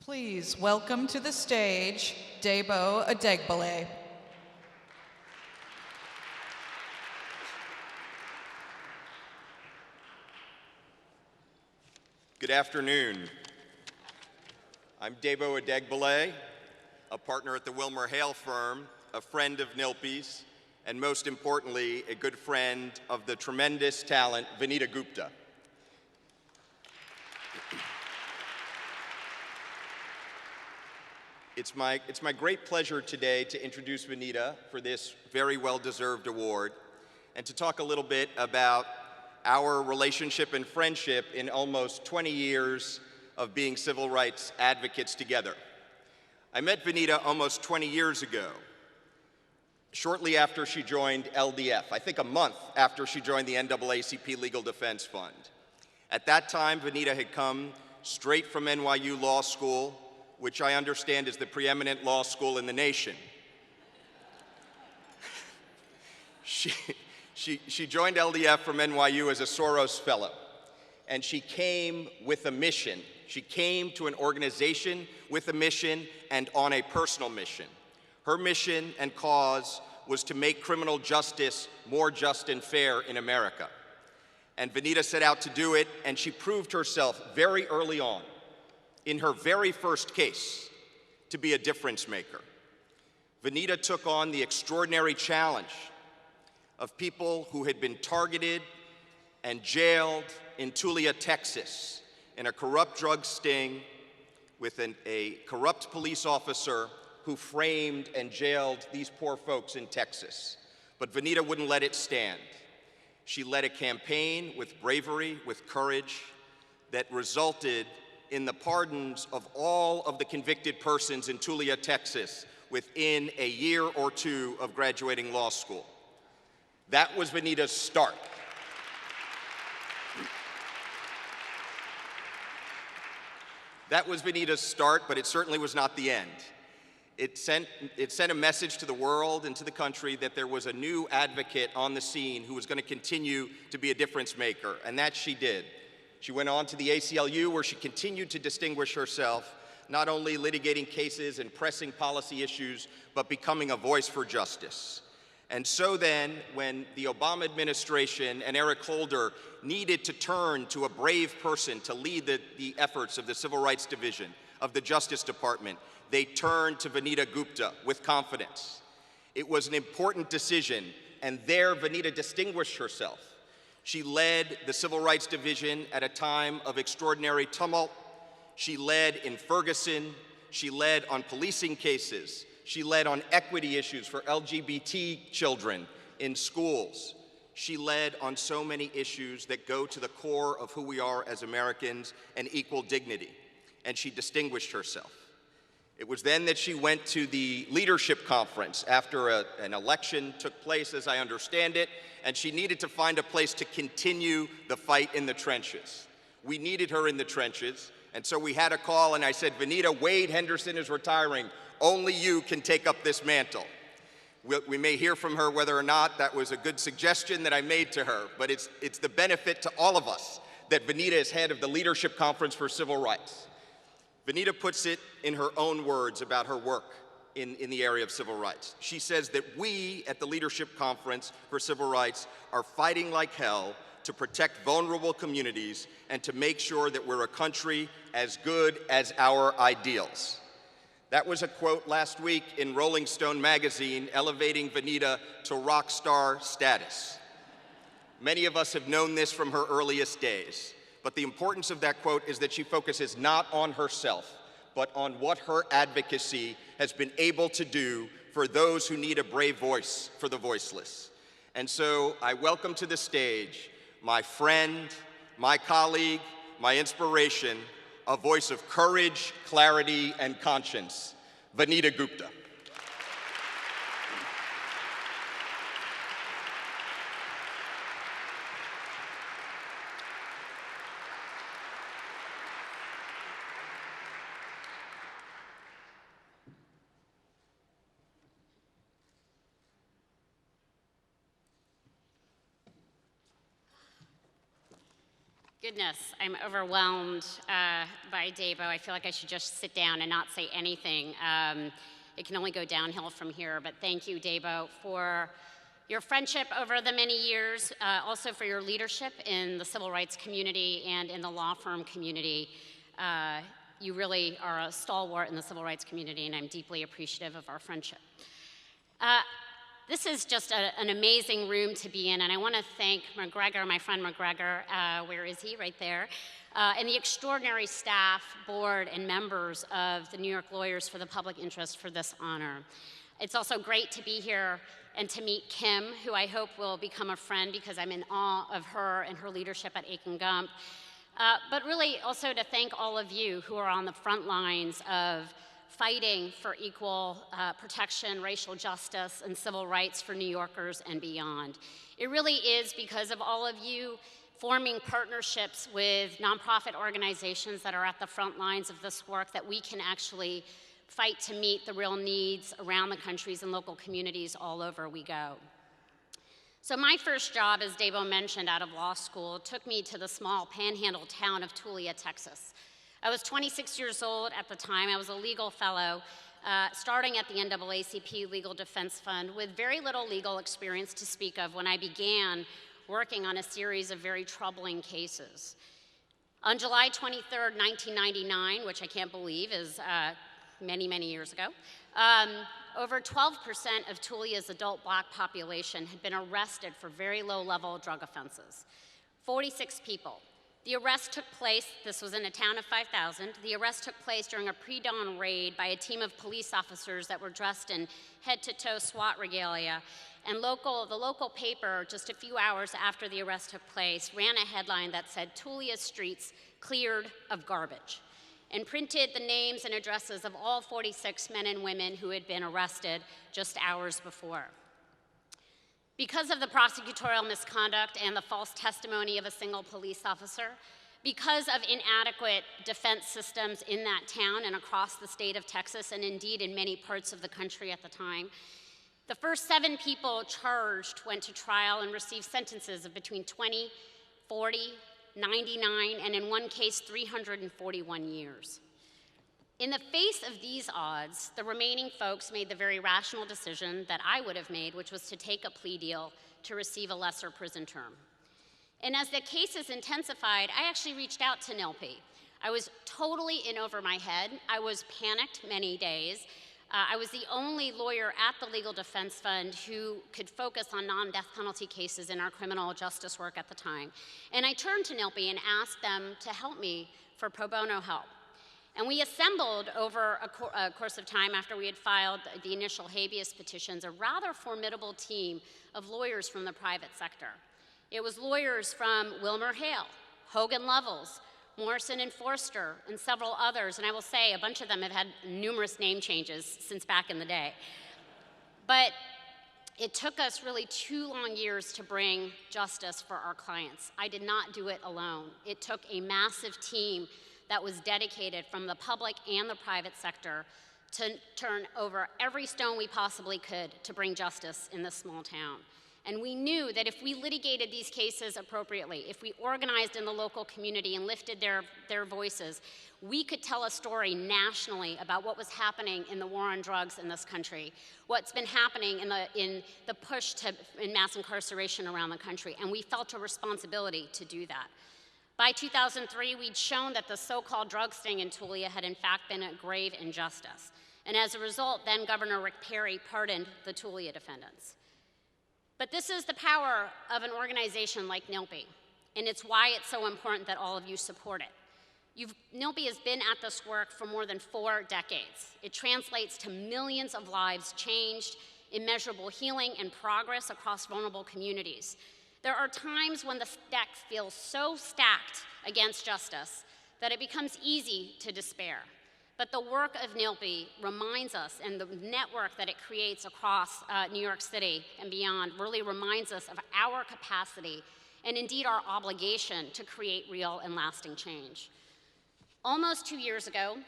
Please welcome to the stage Debo Adegbile. Good afternoon. I'm Debo Adegbile, a partner at the Wilmer Hale firm, a friend of NYLPI's, and most importantly, a good friend of the tremendous talent Vanita Gupta. It's my great pleasure today to introduce Vanita for this very well-deserved award and to talk a little bit about our relationship and friendship in almost 20 years of being civil rights advocates together. I met Vanita almost 20 years ago, shortly after she joined LDF, I think a month after she joined the NAACP Legal Defense Fund. At that time, Vanita had come straight from NYU Law School, which I understand is the preeminent law school in the nation. She joined LDF from NYU as a Soros Fellow, and she came with a mission. She came to an organization with a mission and on a personal mission. Her mission and cause was to make criminal justice more just and fair in America. And Vanita set out to do it, and she proved herself very early on, in her very first case, to be a difference maker. Vanita took on the extraordinary challenge of people who had been targeted and jailed in Tulia, Texas, in a corrupt drug sting with a corrupt police officer who framed and jailed these poor folks in Texas. But Vanita wouldn't let it stand. She led a campaign with bravery, with courage, that resulted in the pardons of all of the convicted persons in Tulia, Texas, within a year or two of graduating law school. That was Vanita's start. That was Vanita's start, but it certainly was not the end. It sent a message to the world and to the country that there was a new advocate on the scene who was going to continue to be a difference maker, and that she did. She went on to the ACLU, where she continued to distinguish herself, not only litigating cases and pressing policy issues, but becoming a voice for justice. And so then, when the Obama administration and Eric Holder needed to turn to a brave person to lead the efforts of the Civil Rights Division of the Justice Department, they turned to Vanita Gupta with confidence. It was an important decision, and there Vanita distinguished herself. She led the Civil Rights Division at a time of extraordinary tumult. She led in Ferguson. She led on policing cases. She led on equity issues for LGBT children in schools. She led on so many issues that go to the core of who we are as Americans and equal dignity, and she distinguished herself. It was then that she went to the leadership conference after an election took place, as I understand it, and she needed to find a place to continue the fight in the trenches. We needed her in the trenches, and so we had a call, and I said, Vanita, Wade Henderson is retiring. Only you can take up this mantle. We may hear from her whether or not that was a good suggestion that I made to her, but it's the benefit to all of us that Vanita is head of the Leadership Conference for Civil Rights. Vanita puts it in her own words about her work in the area of civil rights. She says that we at the Leadership Conference for Civil Rights are fighting like hell to protect vulnerable communities and to make sure that we're a country as good as our ideals. That was a quote last week in Rolling Stone magazine, elevating Vanita to rock star status. Many of us have known this from her earliest days, but the importance of that quote is that she focuses not on herself, but on what her advocacy has been able to do for those who need a brave voice for the voiceless. And so I welcome to the stage my friend, my colleague, my inspiration, a voice of courage, clarity, and conscience, Vanita Gupta. Goodness, I'm overwhelmed by Dabo. I feel like I should just sit down and not say anything. It can only go downhill from here, but thank you, Dabo, for your friendship over the many years, also for your leadership in the civil rights community and in the law firm community. You really are a stalwart in the civil rights community, and I'm deeply appreciative of our friendship. This is just an amazing room to be in, and I want to thank McGregor, my friend McGregor, where is he? Right there, and the extraordinary staff, board, and members of the New York Lawyers for the Public Interest for this honor. It's also great to be here and to meet Kim, who I hope will become a friend because I'm in awe of her and her leadership at Akin Gump. But really also to thank all of you who are on the front lines of fighting for equal protection, racial justice, and civil rights for New Yorkers and beyond. It really is because of all of you forming partnerships with nonprofit organizations that are at the front lines of this work that we can actually fight to meet the real needs around the countries and local communities all over we go. So my first job, as Dabo mentioned, out of law school, took me to the small panhandle town of Tulia, Texas. I was 26 years old at the time. I was a legal fellow, starting at the NAACP Legal Defense Fund with very little legal experience to speak of when I began working on a series of very troubling cases. On July 23rd, 1999, which I can't believe is many, many years ago, over 12% of Tulia's adult black population had been arrested for very low-level drug offenses. 46 people. The arrest took place, this was in a town of 5,000, the arrest took place during a pre-dawn raid by a team of police officers that were dressed in head-to-toe SWAT regalia, and the local paper, just a few hours after the arrest took place, ran a headline that said, "Tulia streets cleared of garbage," and printed the names and addresses of all 46 men and women who had been arrested just hours before. Because of the prosecutorial misconduct and the false testimony of a single police officer, because of inadequate defense systems in that town and across the state of Texas, and indeed in many parts of the country at the time, the first 7 people charged went to trial and received sentences of between 20, 40, 99, and in one case, 341 years. In the face of these odds, the remaining folks made the very rational decision that I would have made, which was to take a plea deal to receive a lesser prison term. And as the cases intensified, I actually reached out to NYLPI. I was totally in over my head. I was panicked many days. I was the only lawyer at the Legal Defense Fund who could focus on non-death penalty cases in our criminal justice work at the time. And I turned to NYLPI and asked them to help me for pro bono help. And we assembled over a course of time after we had filed the initial habeas petitions, a rather formidable team of lawyers from the private sector. It was lawyers from Wilmer Hale, Hogan Lovells, Morrison and Forster, and several others, and I will say a bunch of them have had numerous name changes since back in the day. But it took us really 2 long years to bring justice for our clients. I did not do it alone. It took a massive team that was dedicated from the public and the private sector to turn over every stone we possibly could to bring justice in this small town. And we knew that if we litigated these cases appropriately, if we organized in the local community and lifted their voices, we could tell a story nationally about what was happening in the war on drugs in this country, what's been happening in the push in mass incarceration around the country, and we felt a responsibility to do that. By 2003, we'd shown that the so-called drug sting in Tulia had in fact been a grave injustice. And as a result, then Governor Rick Perry pardoned the Tulia defendants. But this is the power of an organization like NYLPI, and it's why it's so important that all of you support it. NYLPI has been at this work for more than 4 decades. It translates to millions of lives changed, immeasurable healing and progress across vulnerable communities. There are times when the deck feels so stacked against justice that it becomes easy to despair. But the work of NYLPI reminds us, and the network that it creates across New York City and beyond really reminds us of our capacity and indeed our obligation to create real and lasting change. Almost 2 years ago,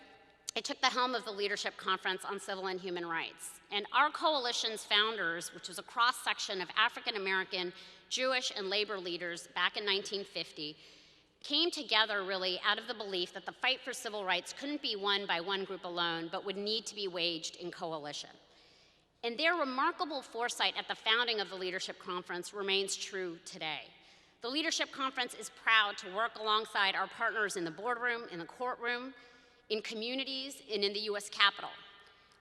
I took the helm of the Leadership Conference on Civil and Human Rights. And our coalition's founders, which was a cross-section of African American, Jewish, and labor leaders back in 1950, came together really out of the belief that the fight for civil rights couldn't be won by one group alone, but would need to be waged in coalition. And their remarkable foresight at the founding of the Leadership Conference remains true today. The Leadership Conference is proud to work alongside our partners in the boardroom, in the courtroom, in communities, and in the US Capitol.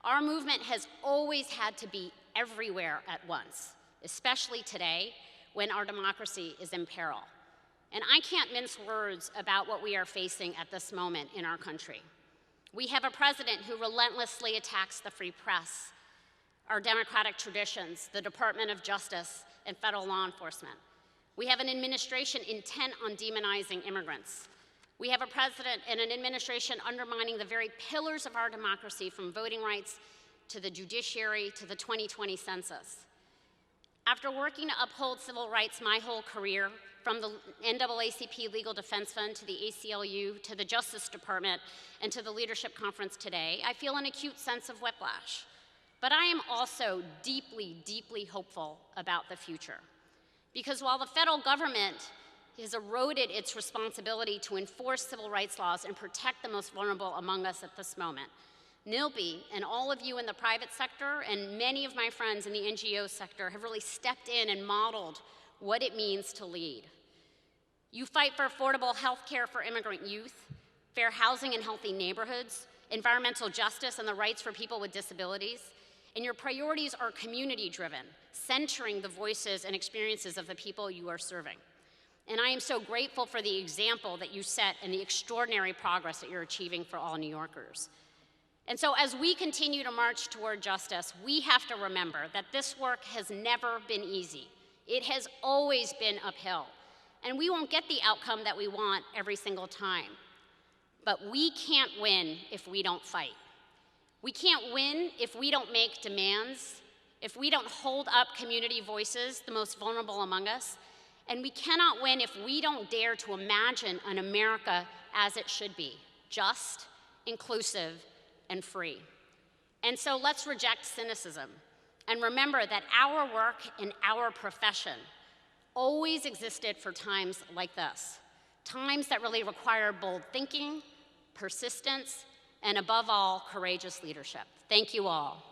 Our movement has always had to be everywhere at once, especially today when our democracy is in peril. And I can't mince words about what we are facing at this moment in our country. We have a president who relentlessly attacks the free press, our democratic traditions, the Department of Justice, and federal law enforcement. We have an administration intent on demonizing immigrants. We have a president and an administration undermining the very pillars of our democracy, from voting rights to the judiciary to the 2020 census. After working to uphold civil rights my whole career, from the NAACP Legal Defense Fund to the ACLU to the Justice Department and to the Leadership Conference today, I feel an acute sense of whiplash. But I am also deeply, deeply hopeful about the future. Because while the federal government has eroded its responsibility to enforce civil rights laws and protect the most vulnerable among us at this moment, NYLPI and all of you in the private sector and many of my friends in the NGO sector have really stepped in and modeled what it means to lead. You fight for affordable health care for immigrant youth, fair housing and healthy neighborhoods, environmental justice and the rights for people with disabilities, and your priorities are community-driven, centering the voices and experiences of the people you are serving. And I am so grateful for the example that you set and the extraordinary progress that you're achieving for all New Yorkers. And so as we continue to march toward justice, we have to remember that this work has never been easy. It has always been uphill. And we won't get the outcome that we want every single time. But we can't win if we don't fight. We can't win if we don't make demands, if we don't hold up community voices, the most vulnerable among us, and we cannot win if we don't dare to imagine an America as it should be, just, inclusive, and free. And so let's reject cynicism and remember that our work and our profession always existed for times like this, times that really require bold thinking, persistence, and above all, courageous leadership. Thank you all.